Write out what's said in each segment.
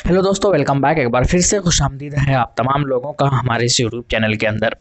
Hello दोस्तों, welcome back. एक बार फिर से खुशामदीद है आप तमाम लोगों का हमारे इस यूट्यूब चैनल के अंदर।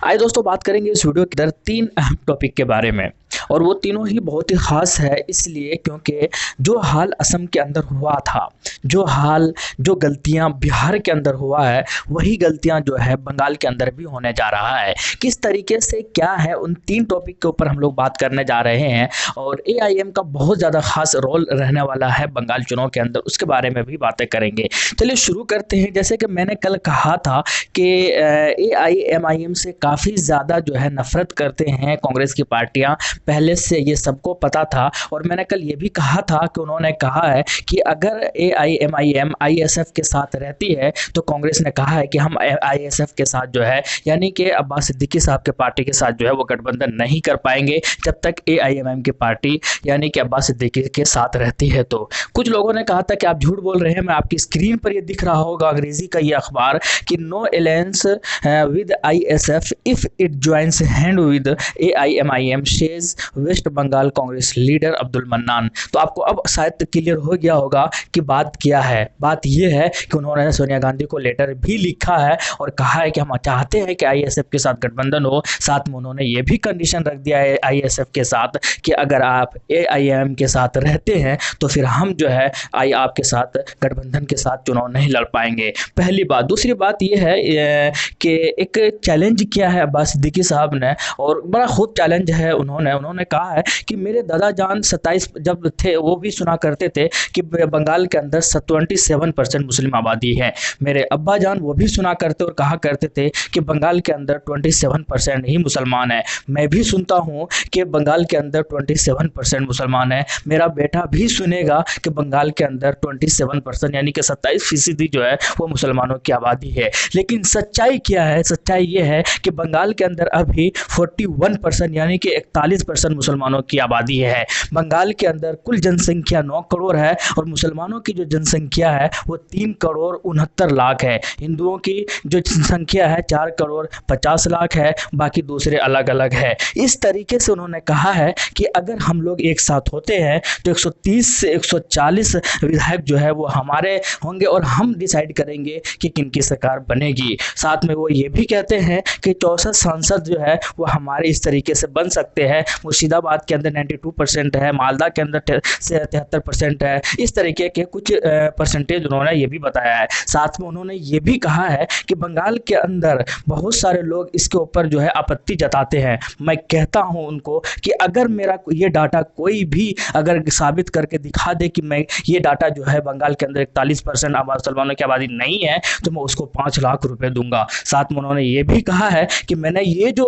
आइए दोस्तों, बात करेंगे इस वीडियो के अंदर तीन अहम टॉपिक के बारे में, और वो तीनों ही बहुत ही ख़ास है इसलिए क्योंकि जो हाल असम के अंदर हुआ था, जो गलतियां बिहार के अंदर हुआ है, वही गलतियां जो है बंगाल के अंदर भी होने जा रहा है। किस तरीके से क्या है, उन तीन टॉपिक के ऊपर हम लोग बात करने जा रहे हैं। और एआईएम का बहुत ज़्यादा खास रोल रहने वाला है बंगाल चुनाव के अंदर, उसके बारे में भी बातें करेंगे। चलिए शुरू करते हैं। जैसे कि मैंने कल कहा था कि एआईएमआईएम से काफ़ी ज़्यादा जो है नफरत करते हैं कांग्रेस की पार्टियां, पहले से ये सबको पता था। और मैंने कल ये भी कहा था कि उन्होंने कहा है कि अगर एआईएमआईएम आईएसएफ के साथ रहती है तो कांग्रेस ने कहा है कि हम आईएसएफ के साथ जो है, यानी कि अब्बास सिद्दीकी साहब के पार्टी के साथ जो है वो गठबंधन नहीं कर पाएंगे जब तक एआईएमआईएम की पार्टी यानी कि अब्बास सिद्दीकी के साथ रहती है। तो कुछ लोगों ने कहा था कि आप झूठ बोल रहे हैं। मैं आपकी स्क्रीन पर ये दिख रहा होगा अंग्रेजी का ये अखबार कि no alliance with ISF if it joins hand with AIMIM says West Bengal Congress leader Abdul Mannan. तो आपको अब शायद क्लियर हो गया होगा कि बात क्या है। बात यह है कि उन्होंने सोनिया गांधी को लेटर भी लिखा है और कहा है कि हम चाहते हैं कि आईएसएफ के साथ गठबंधन हो। साथ में उन्होंने ये भी कंडीशन रख दिया है आईएसएफ के साथ कि अगर आप एआईएम के साथ रहते हैं तो फिर हम जो है आपके साथ गठबंधन के साथ चुनाव नहीं लड़ पाएंगे। पहली बात। दूसरी बात यह है कि एक चैलेंज किया है अब्बास सिद्दीकी साहब ने, और बड़ा खूब चैलेंज है। उन्होंने कहा है कि मेरे दादा जान 27 जब थे वो भी सुना करते थे कि बंगाल के अंदर 27% मुस्लिम आबादी है। मेरे अब्बा जान वो भी सुना करते और कहा करते थे कि बंगाल के अंदर 27% ही मुसलमान है। मैं भी सुनता हूँ कि बंगाल के अंदर 27% मुसलमान है। मेरा बेटा भी सुनेगा कि बंगाल के अंदर 27% यानी कि 27% जो है वो मुसलमानों की आबादी है। लेकिन सच्चाई क्या है? सच्चाई ये है कि बंगाल के अंदर अभी 41% यानी कि 41% मुसलमानों की आबादी है। बंगाल के अंदर कुल जनसंख्या 9 करोड़ है और मुसलमानों की जो जनसंख्या है वो 3 करोड़ 69 लाख है। हिंदुओं की जो जनसंख्या है 4 करोड़ 50 लाख है, बाकी दूसरे अलग अलग है। इस तरीके से उन्होंने कहा है कि अगर हम लोग एक साथ होते हैं तो 130 से 140 विधायक जो है वो हमारे होंगे और हम डिसाइड करेंगे कि किनकी सरकार बनेगी। साथ में वो ये भी कहते हैं कि 64 सांसद जो है वो हमारे इस तरीके से बन सकते हैं। मुर्शिदाबाद के अंदर 92% है, मालदा के अंदर 73% है। इस तरीके के कुछ परसेंटेज उन्होंने ये भी बताया है। साथ में उन्होंने ये भी कहा है कि बंगाल के अंदर बहुत सारे लोग इसके ऊपर जो है आपत्ति जताते हैं। मैं कहता हूं उनको कि अगर मेरा ये डाटा कोई भी अगर साबित करके दिखा दे कि मैं ये डाटा जो है बंगाल के अंदर 41% मुसलमानों की आबादी नहीं है तो मैं उसको 5 लाख रुपए दूंगा। साथ में उन्होंने ये भी कहा है कि मैंने ये जो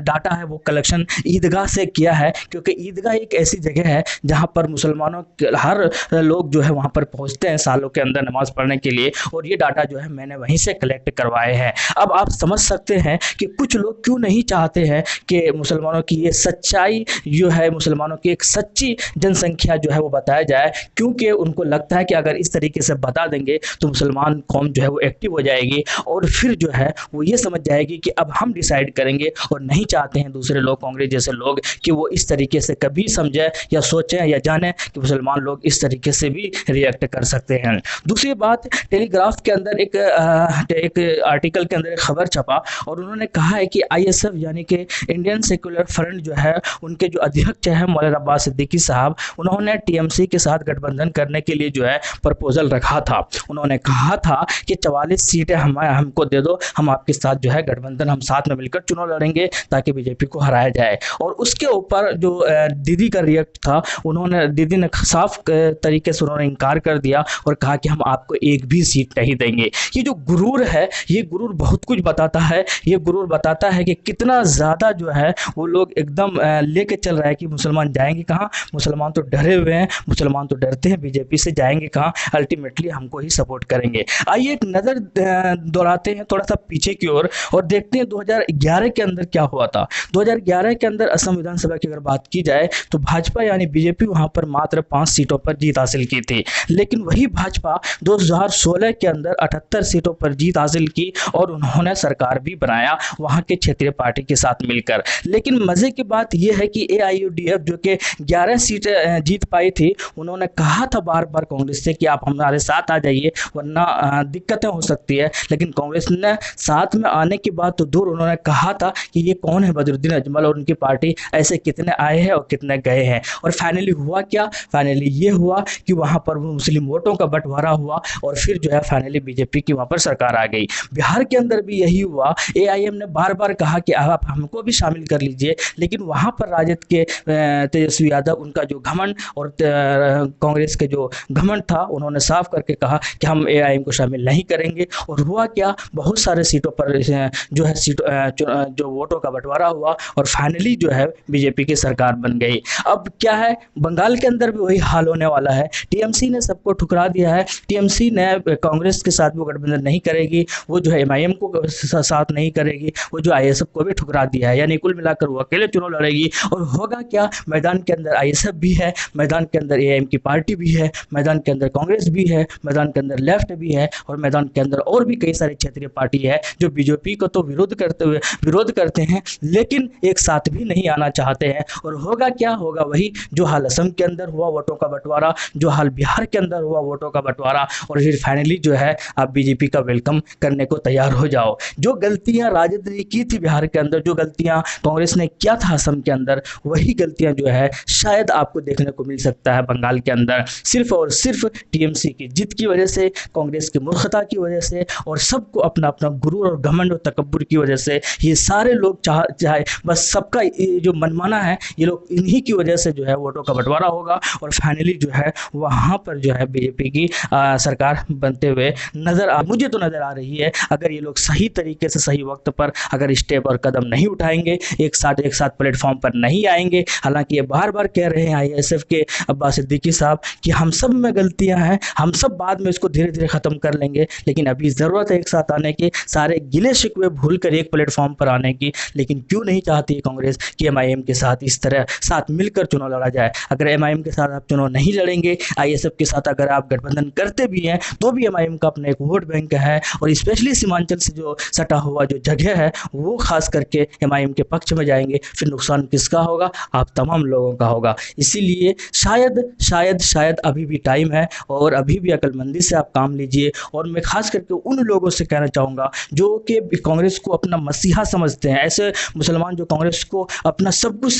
डाटा है वो कलेक्शन ईदगाह से किया है, क्योंकि ईदगाह एक ऐसी जगह है जहां पर मुसलमानों हर लोग जो है वहां पर पहुंचते हैं सालों के अंदर नमाज पढ़ने के लिए, और ये डाटा जो है मैंने वहीं से कलेक्ट करवाए हैं। अब आप समझ सकते हैं कि कुछ लोग क्यों नहीं चाहते हैं कि मुसलमानों की ये सच्चाई जो है, मुसलमानों की एक सच्ची जनसंख्या जो है वो बताया जाए, क्योंकि उनको लगता है कि अगर इस तरीके से बता देंगे तो मुसलमान कौम जो है वो एक्टिव हो जाएगी और फिर जो है वो ये समझ जाएगी कि अब हम डिसाइड करेंगे। और नहीं चाहते हैं दूसरे लोग, कांग्रेस जैसे लोग, कि वो इस तरीके से कभी समझे या सोचें या जाने कि मुसलमान लोग इस तरीके से भी रिएक्ट कर सकते हैं। दूसरी बात, टेलीग्राफ के अंदर एक आर्टिकल के अंदर एक खबर छपा और उन्होंने कहा है कि आईएसएफ यानी कि इंडियन सेक्युलर फ्रंट जो है, उनके जो अध्यक्ष है मौलाना अब्बास सिद्दीकी साहब, उन्होंने टीएमसी के साथ गठबंधन करने के लिए जो है प्रपोजल रखा था। उन्होंने कहा था कि 44 सीटें हमको दे दो, हम आपके साथ जो है गठबंधन, हम साथ में मिलकर चुनाव लड़ेंगे ताकि बीजेपी को हराया जाए। और उसके ऊपर जो दीदी का रिएक्ट था, दीदी ने साफ तरीके से उन्होंने इनकार कर दिया और कहा कि हम आपको एक भी सीट नहीं देंगे। ये जो गुरूर है, ये गुरूर बहुत कुछ बताता है। ये गुरूर बताता है कि कितना ज़्यादा जो है वो लोग एकदम लेके चल रहा है कि मुसलमान जाएंगे कहाँ, मुसलमान तो डरे हुए हैं, मुसलमान तो डरते हैं बीजेपी से, जाएंगे कहाँ, अल्टीमेटली हमको ही सपोर्ट करेंगे। आइए एक नज़र दौड़ाते हैं थोड़ा सा पीछे की ओर और देखते हैं 2011 के अंदर क्या हुआ था। 2011 के अंदर असम विधानसभा की अगर बात की जाए तो भाजपा यानी बीजेपी वहां पर मात्र 5 सीटों पर जीत हासिल की थी, लेकिन वही भाजपा 2016 के अंदर 78 सीटों पर जीत हासिल की और उन्होंने सरकार भी बनाया वहां के क्षेत्रीय पार्टी के साथ मिलकर। लेकिन मजे की बात यह है कि एआईयूडीएफ जो कि 11 सीटें जीत पाई थी, उन्होंने कहा था बार बार कांग्रेस से कि आप हमारे साथ आ जाइए वरना दिक्कतें हो सकती है, लेकिन कांग्रेस ने साथ में आने की बात तो दूर, उन्होंने कहा था कि ये कौन है बदरुद्दीन अजमल और उनकी पार्टी, ऐसे कितने आए हैं और कितने गए हैं। और फाइनली हुआ क्या, फाइनली ये हुआ कि वहां पर मुस्लिम वोटों का बंटवारा हुआ और फिर जो है फाइनली बीजेपी की वहां पर सरकार आ गई। बिहार के अंदर भी यही हुआ, एआईएम ने बार बार कहा कि आप हमको भी शामिल कर लीजिए, लेकिन वहां पर राजद के तेजस्वी यादव, उनका जो घमंड और कांग्रेस के जो घमंड था, उन्होंने साफ करके कहा कि हम एआईएम को शामिल नहीं करेंगे। और हुआ क्या, बहुत सारे सीटों पर जो है जो वोटों का बंटवारा हुआ और फाइनली जो है बीजेपी की सरकार बन गई। अब क्या है, बंगाल के अंदर भी वही हाल होने वाला है। टीएमसी ने सबको ठुकरा दिया है, टीएमसी ने कांग्रेस के साथ वो गठबंधन नहीं करेगी, वो जो है एमआईएम को साथ नहीं करेगी, वो जो आईएसएफ को भी ठुकरा दिया है, यानी कुल मिलाकर वो अकेले चुनाव लड़ेगी। और होगा क्या, मैदान के अंदर आईएसएफ भी है, मैदान के अंदर एआईएम की पार्टी भी है, मैदान के अंदर कांग्रेस भी है, मैदान के अंदर लेफ्ट भी है और मैदान के अंदर और भी कई सारी क्षेत्रीय पार्टी है जो बीजेपी को तो विरोध करते हैं लेकिन एक साथ भी नहीं आना चाहते हैं। और होगा क्या, होगा वही जो हाल असम के अंदर हुआ वोटों का बंटवारा, जो हाल बिहार के अंदर हुआ वोटों का बंटवारा, और फिर फाइनली जो है आप बीजेपी का वेलकम करने को तैयार हो जाओ। जो गलतियां राजद ने की थी बिहार के अंदर, जो गलतियां कांग्रेस ने किया था असम के अंदर, वही गलतियां जो है शायद आपको देखने को मिल सकता है बंगाल के अंदर, सिर्फ और सिर्फ टीएमसी की जिद की वजह से, कांग्रेस की मूर्खता की वजह से और सबको अपना अपना गुरूर और घमंड और तकब्बुर की वजह से। ये सारे लोग चाहे बस सबका जो मनमाना है, ये लोग इन्हीं की वजह से जो है वोटों का बंटवारा होगा और फाइनली जो है वहाँ पर जो है बीजेपी की सरकार बनते हुए मुझे तो नज़र आ रही है। अगर ये लोग सही तरीके से सही वक्त पर अगर स्टेप और कदम नहीं उठाएंगे, एक साथ प्लेटफॉर्म पर नहीं आएंगे, हालांकि ये बार बार कह रहे हैं आईएसएफ के अब्बास सिद्दीकी साहब कि हम सब में गलतियां हैं, हम सब बाद में इसको धीरे धीरे ख़त्म कर लेंगे, लेकिन अभी ज़रूरत है एक साथ आने की, सारे गिले शिकवे भूल कर एक प्लेटफॉर्म पर आने की। लेकिन क्यों नहीं चाहती है कांग्रेस कि एमआईएम के साथ इस तरह साथ मिलकर चुनाव लड़ा जाए। अगर एमआईएम के साथ आप चुनाव नहीं लड़ेंगे, आईएसएफ के साथ अगर आप गठबंधन करते भी हैं तो भी एमआईएम का अपना एक वोट बैंक है और स्पेशली सीमांचल से जो सटा हुआ जो जगह है वो खास करके एमआईएम के पक्ष में जाएंगे, फिर नुकसान किसका होगा, आप तमाम लोगों का होगा। इसीलिए शायद अभी भी टाइम है और अभी भी अक्लमंदी से आप काम लीजिए। और मैं खास करके उन लोगों से कहना चाहूँगा जो कि कांग्रेस को अपना मसीहा समझते हैं, ऐसे मुसलमान जो कांग्रेस को अपना सब कुछ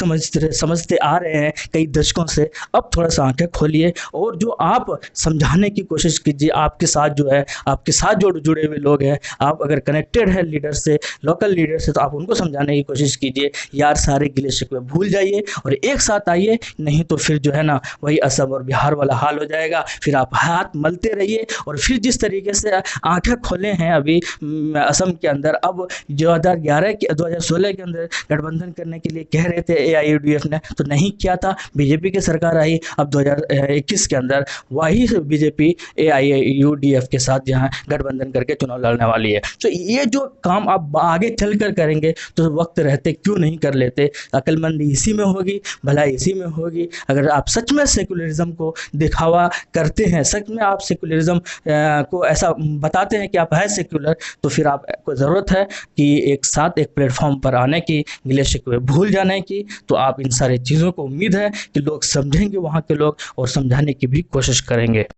समझते आ रहे हैं कई दशकों से, अब थोड़ा सा आंखें खोलिए और जो आप समझाने की कोशिश कीजिए। आपके साथ जो है, आपके साथ जो जुड़े हुए लोग हैं, आप अगर कनेक्टेड है लीडर से, लोकल लीडर से, तो आप उनको समझाने की कोशिश कीजिए। यार सारे गिले शिकवे भूल जाइए और एक साथ आइए, नहीं तो फिर जो है ना वही असम और बिहार वाला हाल हो जाएगा। फिर आप हाथ मलते रहिए और फिर जिस तरीके से आंखें खोले हैं अभी असम के अंदर, अब 2016 के अंदर गठबंधन करने के लिए कह रहे थे एआईयूडीएफ ने, तो नहीं किया था, बीजेपी की सरकार आई। अब 2021 के अंदर वही बीजेपी एआईयूडीएफ के साथ जहां गठबंधन करके चुनाव लड़ने वाली है। तो ये जो काम आप आगे चल कर करेंगे तो वक्त रहते क्यों नहीं कर लेते। अक्लमंदी इसी में होगी, भलाई इसी में होगी। अगर आप सच में सेकुलरिज्म को दिखावा करते हैं, सच में आप सेकुलरिज्म को ऐसा बताते हैं कि आप है सेक्युलर, तो फिर आपको ज़रूरत है कि एक साथ एक प्लेटफॉर्म पर आने की, गिले शिकवे भूल जाने की। तो आप इन सारी चीज़ों को उम्मीद है कि लोग समझेंगे, वहाँ के लोग, और समझाने की भी कोशिश करेंगे।